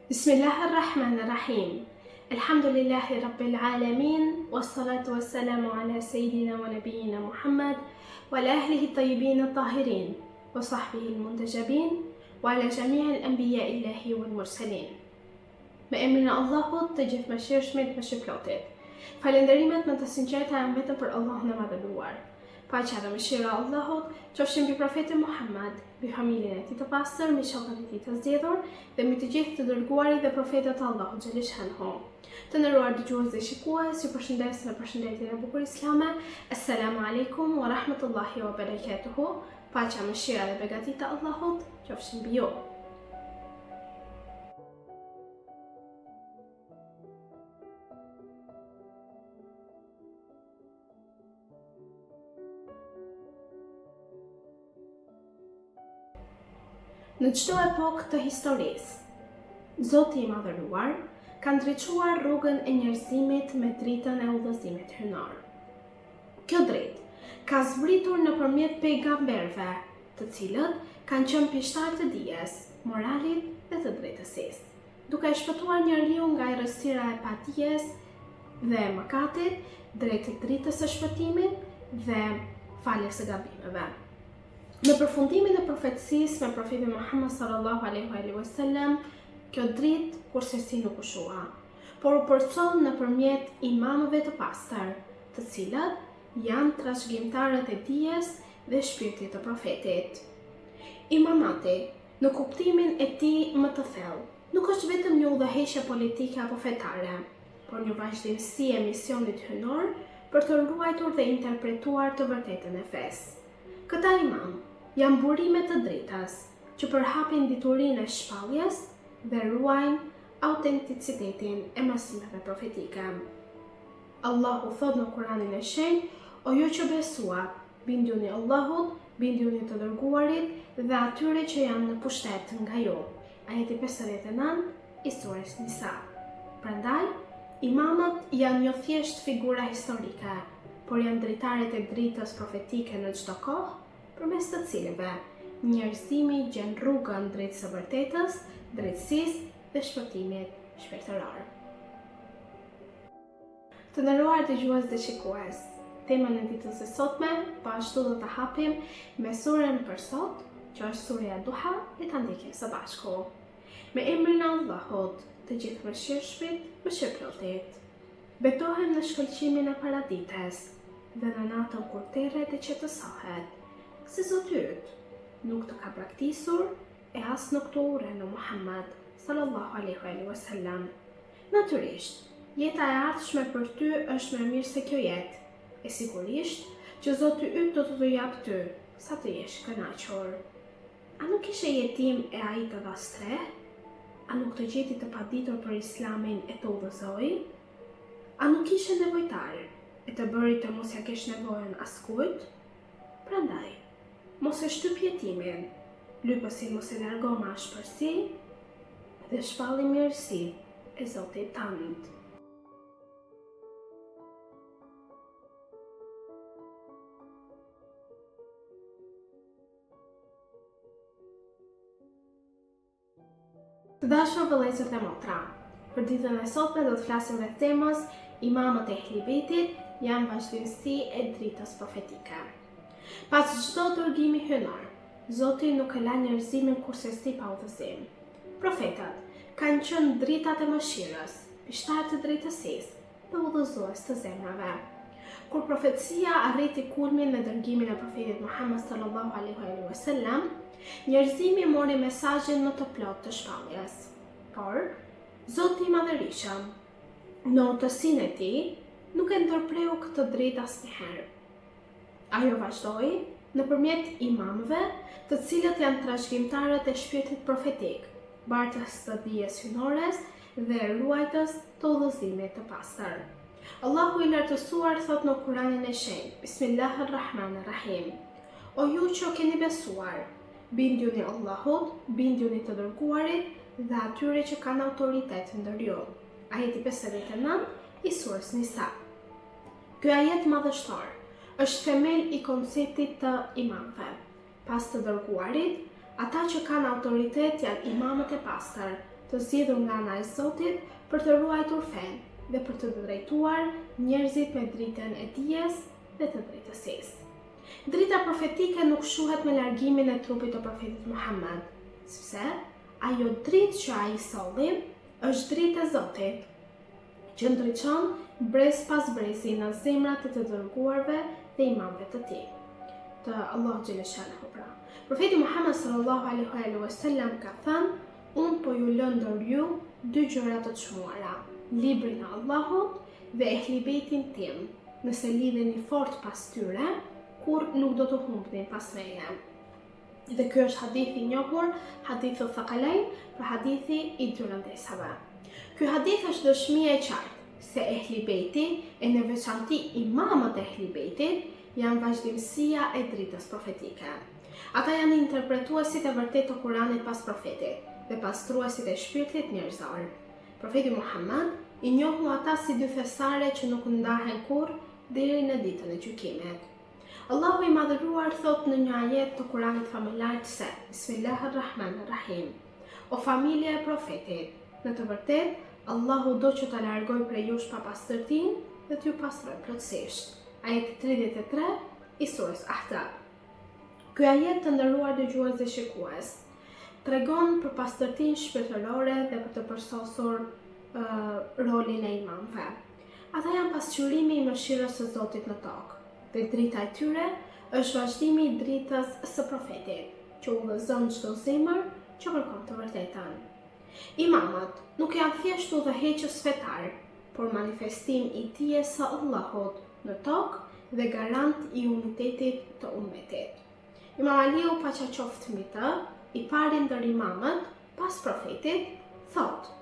Bismillahirrahmanirrahim. Alhamdulillahi Rabbil Alamin. Wassalatu wassalamu ala Sayyidina wa Nabiyina Muhammad wa ala ahlihi tayyibin at-tahirin wa sahbihi al-muntajabin wa ala jami' al-anbiya illahi wal mursalin. Me emrin e Allahut të gjithëmëshirshmit më shpëlotit. Falënderimet më të sinqerta janë vetëm për Allahun e madhëruar. Paqja dhe mëshira e Allahut qofshin mbi profetin Muhammad, mbi familjen e tij të pastër, mbi shokët e tij të zgjedhur dhe mbi të gjithë të dërguarit dhe profetët e Allahut xhaleshanhu. Të nderuar dëgjues dhe shikues, ju përshëndes me përshëndetjen e bukur islame. Assalamu alaikum wa rahmatullahi wa barakatuhu. Paqja, mëshira dhe begatita e Allahut qofshin mbi ju. Në çdo epokë të historisë, Zoti i Madhëruar ka ndriçuar rrugën e njerëzimit me dritën e udhëzimit hyjnor. Kjo dritë ka zbritur nëpërmjet pejgamberëve, të cilët kanë qenë pishtar të dijes, moralit dhe të drejtësisë, duke shpëtuar njeriu nga errësira e padijes dhe mëkatit drejt dritës së shpëtimit dhe faljes së gabimeve. Në përfundimin e profetësisë me profetin Muhammad sallallahu alaihi wasallam, kjo dritë kursesi nuk u shua, por u përcoll nëpërmjet imamëve të pastër, të cilët janë trashëgimtarët e dijes dhe shpirtit të profetit. Imamati, në kuptimin e tij më të thellë, nuk është vetëm një udhëheqje politike apo fetare, por një vazhdimsi e misionit hyjnor për të ruajtur dhe interpretuar të vërtetën e fesë. Këta imam janë burime të dritës që përhapin diturinë e shpalljes dhe ruajnë autenticitetin e mësimeve profetike. Allahu thot në Kur'anin e shenjtë: "O ju që besuat, binduni Allahut, binduni të dërguarit dhe atyre që janë në pushtet nga ju." Ajeti 59 i surës Nisa. Prandaj, imamët janë jo thjesht figura historike, por janë dritaret e dritës profetike në çdo kohë, përmes të cilëve njerëzimi gjen rrugën drejt së vërtetës, drejtësisë dhe shpëtimit shpirtëror. Të nderuar dëgjues dhe shikues, temën e ditës së sotme ashtu do të hapim me surën për sot, që është surja Duha, e ta ndjekim së bashku. Me emrin e Allahut, të gjithëmëshirshmit, mëshirëplotit. Betohem në shkëlqimin e paradites dhe në natën kur terret e qetësohet, se Zoti yt nuk të ka braktisur e as nuk të ure në Muhammad sallallahu alaihi wasallam. Natyrisht, jeta e ardhshme për ty është më mirë se kjo jetë, e sigurisht që Zoti yt do të jap ty sa të jesh kënaqur. A nuk ishe jetim e ai të vastre? A nuk të gjeti të paditur për Islamin e të udhëzoi? A nuk ishe nevojtar e të bëri të mos ja kesh nevojën askujt? Prandaj, mos e shtyp jetimin, lypësin mos e largo me ashpërsi dhe shpalli mirësi e Zotit tënd. Të dashur vëllezër dhe motra, për ditën e sotme do të flasim rreth temës imamët e Ehli Bejtit janë vazhdimsi e dritës profetike. Pas çdo dërgimi hyjnor, Zoti nuk e la njerëzimin kursesi pa udhëzim. Profetët kanë qenë dritat e mëshirës, pishtarë të drejtësisë dhe udhëzues të zemrave. Kur profecia arriti kulmin me dërgimin e profetit Muhammad sallallahu alaihi wasallam, njerëzimi mori mesazhin më të plotë të shpalljes. Por Zoti i Madhërisëm, në urtësinë e tij, nuk e ndërpreu këtë dritë asnjëherë. Ajo vazhdoi nëpërmjet imamëve, të cilët janë trashëgimtarët e shpirtit profetik, bartës të dijes hyjnores dhe ruajtës të udhëzimit të pastër. Allahu i lartësuar thot në Kur'anin e shenjtë: Bismillahirrahmanirrahim. O ju që keni besuar, binduni Allahut, binduni të dërguarit dhe atyre që kanë autoritet ndër ju. Ajeti 59 i surës Nisa. Ky ajet madhështor është themel i konceptit të imamëve. Pas të dërguarit, ata që kanë autoritet janë imamët e pastër, të zgjedhur nga ana e Zotit për të ruajtur fenë dhe për të drejtuar njerëzit me dritën e dijes dhe të drejtësisë. Drita profetike nuk shuhet me largimin e trupit të profetit Muhammed, sepse ajo dritë që ai solli është dritë e Zotit, që ndriçon brez pas brezi në zemrat të dërguarve dhe imamëve të tij, të Allah xhaleshalahu pra. Profeti Muhammed sallallahu alaihi wasallam ka thënë: "Unë po ju lë ndër ju dy gjëra të çmuara, librin e Allahut dhe ehlibetin tim. Nëse lidheni fort pas tyre, kur nuk do të humbni pas meje." Dhe ky është hadithi i njohur, hadithi Thaqalain, pra hadithi i dy rëndësave. Ky hadith është dëshmia e qartë se ehlibeti e në veçanti imamët e ehlibetit janë vazhdimësia e dritës profetike. Ata janë interpretuesit e vërtet të Kuranit pas profetit dhe pastruesit e shpirtit njerëzor. Profeti Muhammed i njohu ata si dy thesare që nuk ndahen kurrë deri në ditën e gjykimit. Allahu i madhëruar thot në një ajet të Kuranit familjar se: Bismillahirrahmanirrahim. O familje e profetit, në të vërtet Allahu do që ta largoj prej jush papastërtinë dhe t'ju pastroj plotësisht. Ajeti 33 i surës Ahzab. Ky ajet, të nderuar dëgjues dhe shikues, tregon për pastërtinë shpirtërore dhe për të përsosur rolin e imamëve. Ata janë pasqyrimi i mëshirës së Zotit në tokë, dhe drita e tyre është vazhdimi i dritës së profetit, që udhëzon çdo zemër që kërkon të vërtetën. Imamët nuk janë thjesht udhëheqës fetar, por manifestim i dijes së Allahut në tokë dhe garant i unitetit të ummetit. Imam Aliu, paqja qoftë mbi të, i pari ndër imamët pas profetit, thotë: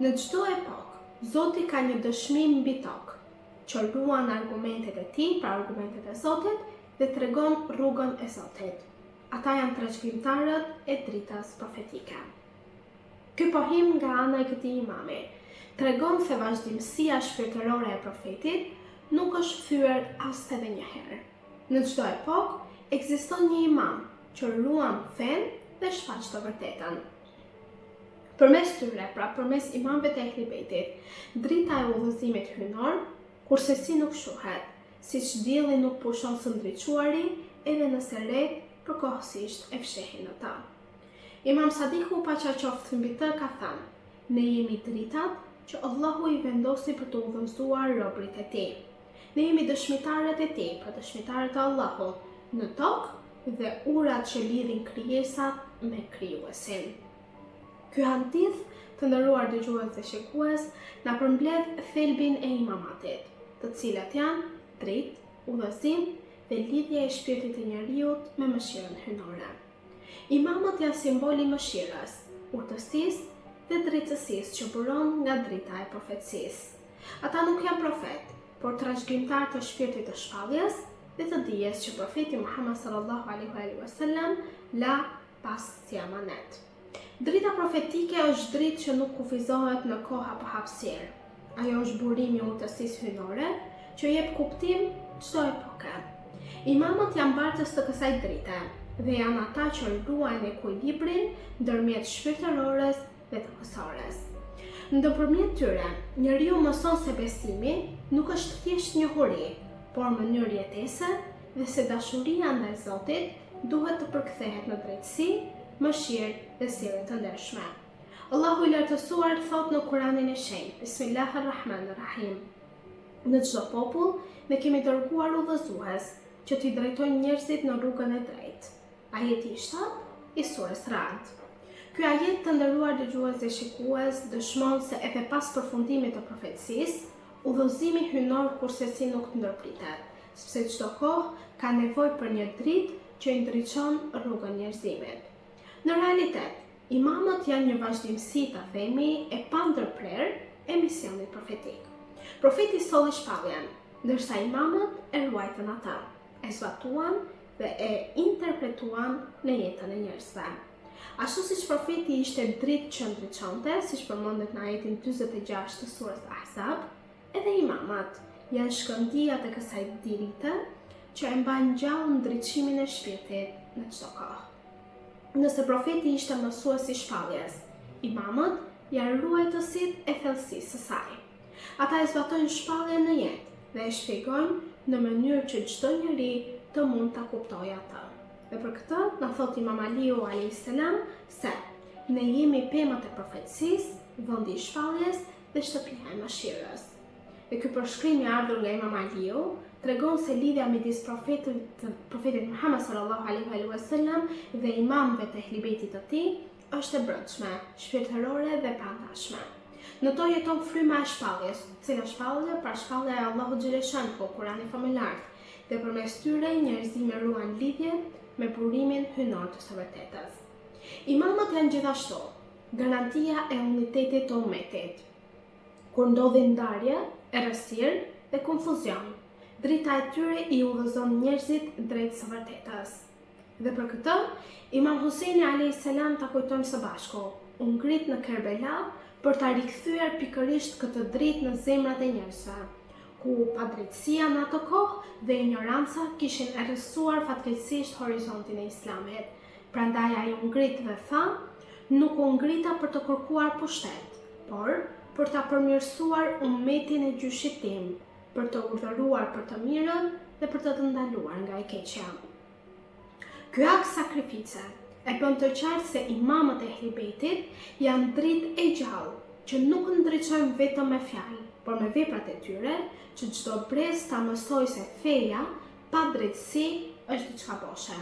"Në çdo epokë, Zoti ka një dëshmim mbi tokë, që ruan argumentet e tij, pra argumentet e Zotit, dhe tregon rrugën e Zotit. Ata janë trashëgimtarët e dritës profetike." Ky pohim nga ana e këtij imami tregon se vazhdimësia shpirtërore e profetit nuk është thyer as edhe një herë. Në çdo epokë ekziston një imam që ruan fen dhe shfaq të vërtetën. Përmes tyre, pra përmes imamëve të ehlibetit, drita e udhëzimit hynor, kurse si nuk shuhet, siç dielli nuk pushon së ndriçuari, edhe nëse rret përkohësisht e fshehin në ta. Imam Sadiku, paqja qoftë mbi të, ka thënë: "Ne jemi dritat që Allahu i vendosi për të udhëzuar robërit e tij. Ne jemi dëshmitarët e tij, pra dëshmitarët e Allahut në tokë dhe urat që lidhin krijesat me krijuesin." Ky hadith, të nderuar dëgjues dhe shikues, na përmbledh thelbin e imamatit, të cilat janë dritë, udhëzim dhe lidhja e shpirtit të njeriut me mëshirën hynore. Imamët janë simboli i mëshirës, urtësisë dhe drejtësisë që buron nga drita e profetësisë. Ata nuk janë profet, por trashëgimtar të shpirtit të shpalljes dhe të dijes që profeti Muhammed sallallahu alaihi wasallam la pas si amanet. Drita profetike është dritë që nuk kufizohet në kohë apo hapësirë. Ajo është burimi i urtësisë hynore që jep kuptim çdo epoke. Imamët janë bartës të kësaj drite dhe janë ata që ruajnë ekuilibrin ndërmjet shpirtërores dhe të kësores. Ndërmjet tyre, njeriu mëson se besimi nuk është thjesht njohuri, por mënyrë jetese dhe se dashuria ndaj Zotit duhet të përkthehet në drejtësi, mëshirë dhe sjellje të ndershme. Allahu i lartësuar thot në Kuranin e shenjtë: Bismillahirrahmanirrahim. Në çdo popull ne kemi dërguar udhëzues që t'i drejtojnë njerëzit në rrugën e drejtë. Ajeti 7 i surës Ra'd. Ky ajet, të nderuar dëgjues dhe shikues, dëshmon se edhe pas përfundimit të profetësisë, udhëzimi hynor kursesi nuk ndërpritet, sepse çdo kohë ka nevojë për një dritë që i ndriçon rrugën njerëzimit. Në realitet, imamët janë një vazhdimsi, ta themi, e pandërprer e misionit profetik. Profeti solli shpalljen, ndërsa imamët e ruajtën ata, e zbatuan dhe e interpretuan në jetën e njerëzve. Ashtu siç profeti ishte dritë që ndriçonte, siç përmendet në ajetin 46 të surës Ahzab, edhe imamat janë shkëndijat e kësaj drite që e mbajnë gjallë ndriçimin e shpirtit në çdo kohë. Nëse profeti ishte mësues i shpalljes, imamët janë ruajtësit e thellësisë së saj. Ata e zbatojnë shpalljen në jetë dhe e shpjegojnë në mënyrë që çdo njeri të mund ta kuptojë atë. Dhe për këtë na thot Imam Aliu alayhis salam se ne jemi pemët e profetësisë, vendi i shpalljes dhe shtëpia e mëshirës. Dhe ky përshkrim i ardhur nga Imam Aliu tregon se lidhja midis profetit Muhammed sallallahu alaihi wasallam dhe imamëve të ehlibetit të tij është e brendshme, shpirtërore dhe pandashme. Në to jeton fryma e shpalljes, cila shpallje pra shpallja e Allahut xhaleshan po Kurani famullar, dhe përmes tyre njerëzimi ruan lidhje me burimin hynor të së vërtetës. Imamët janë gjithashtu garantia e unitetit të ummetit. Kur ndodhin ndarje, errësirë dhe konfuzion, drita e tyre i udhëzon njerëzit drejt së vërtetës. Dhe për këtë, Imam Huseini alayhis salam ta kujtojmë së bashku, u ngrit në Kerbela për ta rikthyer pikërisht këtë dritë në zemrat e njerëzve, ku padrejtësia në atë kohë dhe ignoranca kishin errësuar fatkeqësisht horizontin e Islamit. Prandaj ai u ngrit dhe tha, nuk u ngrita për të kërkuar pushtet, por për ta përmirësuar ummetin e gjyshit tim, për të urdhëruar për të mirën dhe për të ndaluar nga e keqja. Ky akt sakrifice e bën të qartë se imamët e ehlibetit janë dritë e gjallë që nuk ndriçojnë vetëm me fjalë, por me veprat e tyre, që çdo brez ta mësojë se feja pa drejtësi është diçka boshe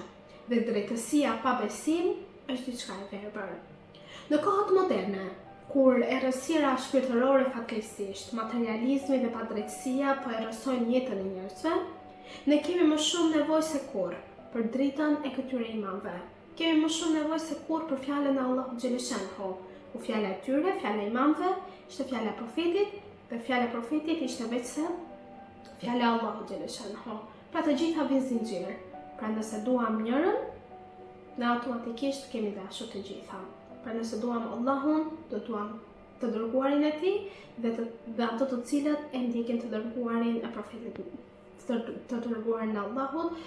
dhe drejtësia pa besim është diçka e verbër. Në kohët moderne, kur errësira shpirtërore fatkeqësisht, materializmi dhe padrejtësia po errësojnë jetën e njerëzve, ne kemi më shumë nevojë se kurrë për dritën e këtyre imamëve. Kemi më shumë nevojë se kurrë për fjalën e Allahut xhaleshanhu. Ku fjala e tyre, fjala e imamëve, ishte fjala e profetit, dhe fjala e profetit ishte vetëm fjala e Allahut xhaleshanhu. Pra të gjitha vinë zinxhir. Pra nëse duam njërin, ne automatikisht kemi dashur të gjitha. Pra nëse duam Allahun, do duam të dërguarin e tij dhe ato të cilët e ndjekin të dërguarin e profetit, të dërguarin e Allahut,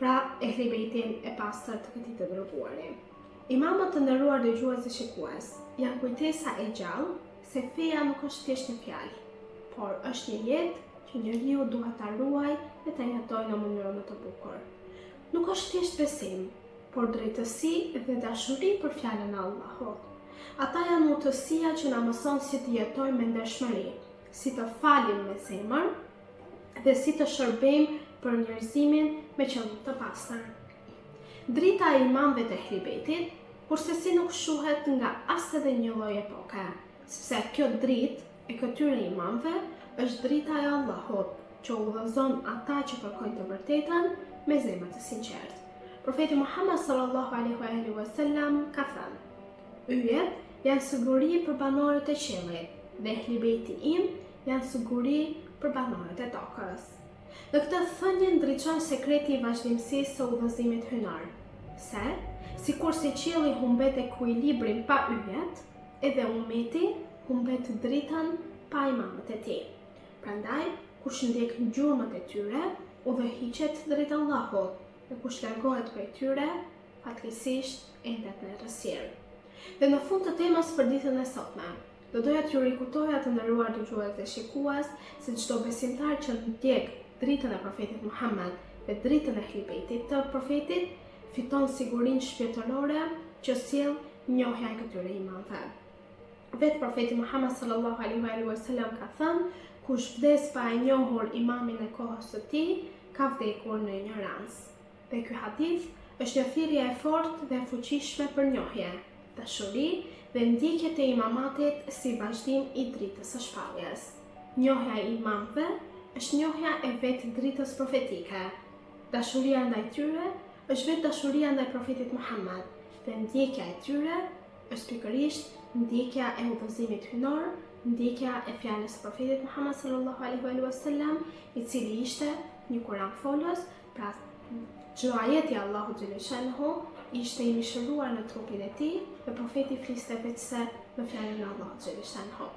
pra ehlibetin e pastër të këtij të dërguari. Imamët të nderuar dëgjues dhe shikues, janë kujtesa e gjallë se feja nuk është thjesht një fjalë, por është një jetë që njeriu duhet ta ruajë dhe ta jetojë në mënyrë më të bukur. Nuk është thjesht besim, por drejtësi dhe dashuri për fjalën e Allahut. Ata janë utësia që na mëson si të jetojmë me ndershmëri, si të falim me zemër dhe si të shërbejmë për njerëzimin me qëllim të pastër. Drita e imamëve të ehlibetit, kurse si nuk shuhet nga as edhe një lloj epoke, sepse kjo dritë e këtyre imamëve është drita e Allahut, që udhëzon ata që kërkojnë të vërtetën me zemër të sinqertë. Profeti Muhammed sallallahu alaihi wasallam ka thënë: "Yjet janë siguri për banorët e qiellit dhe ehlibeti im janë siguri për banorët e tokës." Në këtë thënie ndriçon sekreti i vazhdimësisë së udhëzimit hynar, se sikur se qielli humbet ekuilibrin pa yjet, edhe ummeti humbet dritën pa imamët e tij. Prandaj, kush ndjek gjurmët e tyre, udhëhiqet drejt Allahut, dhe kush largohet prej tyre, fatkeqësisht endet në errësirë. Dhe në fund të temës për ditën e sotme, do doja t'ju rikujtoja të nderuar dëgjues dhe shikues se çdo besimtar që ndjek dritën e profetit Muhammed dhe dritën e ehlibetit të profetit fiton sigurinë shpirtërore që sjell njohja e këtyre imamëve. Vetë profeti Muhammed sallallahu alaihi wasallam ka thënë: "Kush vdes pa e njohur imamin e kohës së tij, ka vdekur në ignorancë." Dhe ky hadith është një thirrje e fortë dhe e fuqishme për njohje, dashuri dhe ndjekje të imamatit si vazhdim i dritës së shpalljes. Njohja e imamëve është njohja e vetë dritës profetike. Dashuria ndaj tyre është vetë dashuria ndaj profetit Muhammed dhe ndjekja e tyre është pikërisht ndjekja e udhëzimit hynor, ndjekja e fjalës së profetit Muhammed sallallahu alaihi wasallam, i cili ishte një Kur'an folës, pra çdo ajet i Allahut xhaleshanhu ishte i mishëruar në trupin e tij dhe profeti fliste vetëse në fjalën e Allahut xhaleshanhu.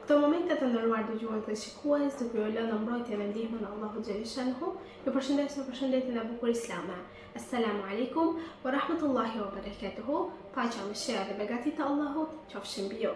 Këto momente të nderuar dëgjues dhe shikues, të ju lënë në mbrojtje dhe ndihmën e Allahut xhaleshanhu. Ju përshëndes me përshëndetjen e bukur islame. Assalamu alaikum wa rahmatullahi wa barakatuhu. Paqja, mëshira dhe begati të Allahut qofshin mbi ju.